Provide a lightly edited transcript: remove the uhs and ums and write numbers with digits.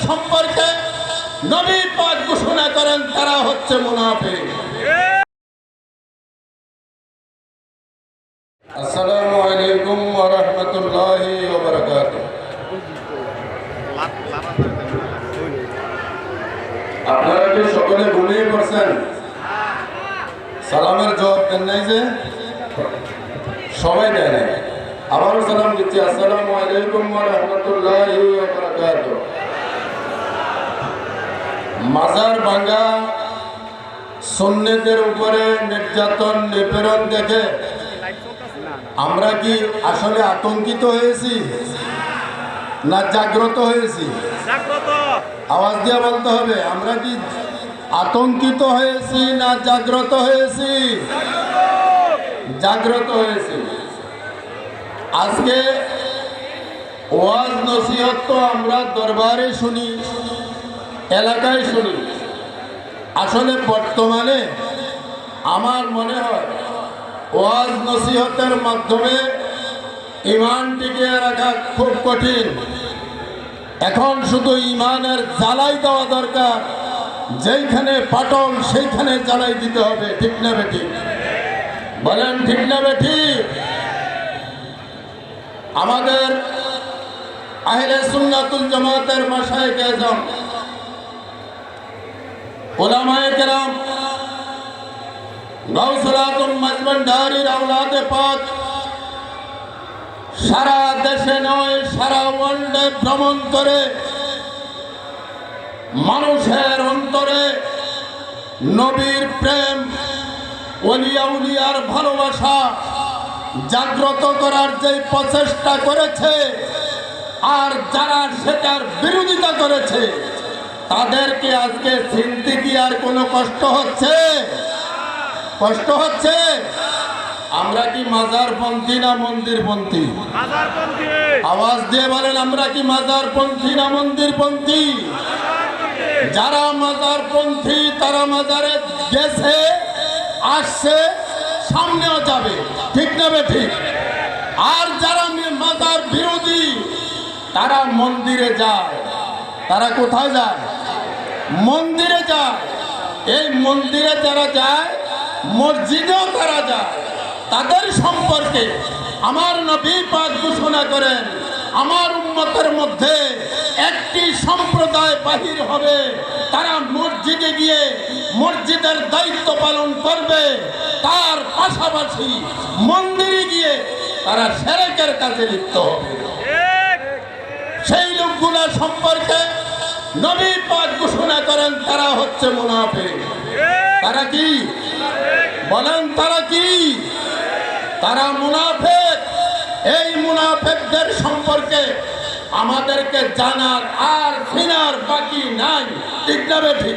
সম্পর্কে নবী পাক ঘোষণা করেন তারা হচ্ছে মুনাফিক। আসসালামু আলাইকুম ওয়া রাহমাতুল্লাহি ওয়া বারাকাতুহু। আপনারা কি সকলে ঘুমিয়ে পড়ছেন? সালামের জবাব দেন নাই যে? সবাই দেয় না। আবারও সালাম দিচ্ছি, আসসালামু আলাইকুম ওয়া রাহমাতুল্লাহি ওয়া বারাকাতুহু। মাজার ভাঙ্গা, সুন্নতের উপরে নির্যাতন নিপীড়ন দেখে আমরা কি আসলে আতঙ্কিত হয়েছি না জাগ্রত হয়েছি? আওয়াজ দিয়ে বলতে হবে, আমরা কি আতঙ্কিত হয়েছি না জাগ্রত হয়েছি? জাগ্রত হয়েছি। আজকে ওয়াজ নসিহত তো আমরা দরবারে শুনি, এলাকায় শুনি। আসলে বর্তমানে আমার মনে হয় ওয়াজ নসিহতের মাধ্যমে ঈমান টিকিয়ে রাখা খুব কঠিন। এখন শুধু ঈমানের জ্বালাই দেওয়া দরকার, যেইখানে পাটল সেইখানে জ্বালাই দিতে হবে। ঠিক না বেঠিক? বলেন ঠিক না বেঠিক? আমাদের আহলে সুন্নাতুল জামাতের মাশায়েখ আযম, উলামায়ে কেরাম, গাউসুল আজম মাজভান্ডারীর আওলাদে পাক সারা দেশে নয় সারা ওয়ার্ল্ডে ভ্রমণ করে মানুষের অন্তরে নবীর প্রেম, ওলিয়া উলিয়ার ভালোবাসা জাগ্রত করার যে প্রচেষ্টা করেছে, আর যারা সেটার বিরোধিতা করেছে তাদেরকে আজকে চিনতে কি আর কোনো কষ্ট হচ্ছে? কষ্ট হচ্ছে? আমরা কি মাজারপন্থী না মন্দিরপন্থী? আওয়াজ দিয়ে বলেন, আমরা কি মাজারপন্থী না মন্দিরপন্থী? যারা মাজারপন্থী তারা মাজারে গেছে, আসছে, সামনেও যাবে। ঠিক না বেঠিক? আর যারা মাজার বিরোধী তারা মন্দিরে যায়। তারা কোথায় যায়? মন্দিরে যায়। এই মন্দিরে যারা যায়, মসজিদেও তারা যায়। তাদের সম্পর্কে আমার নবী পাক ঘোষণা করেন, আমার উম্মতের মধ্যে একটি সম্প্রদায় বাহির হবে, তারা মসজিদে গিয়ে মসজিদের দায়িত্ব পালন করবে, তার পাশাপাশি মন্দিরে গিয়ে তারা শিরকের কাজে লিপ্ত হবে। সেই লোকগুলা সম্পর্কে নবী পাক ঘোষণা করেন তারা হচ্ছে মুনাফিক। তারা কি? বলেন তারা কি? তারা মুনাফিক। এই মুনাফিকদের সম্পর্কে আমাদেরকে জানার আর চিনার বাকি নাই। ঠিক না বেঠিক?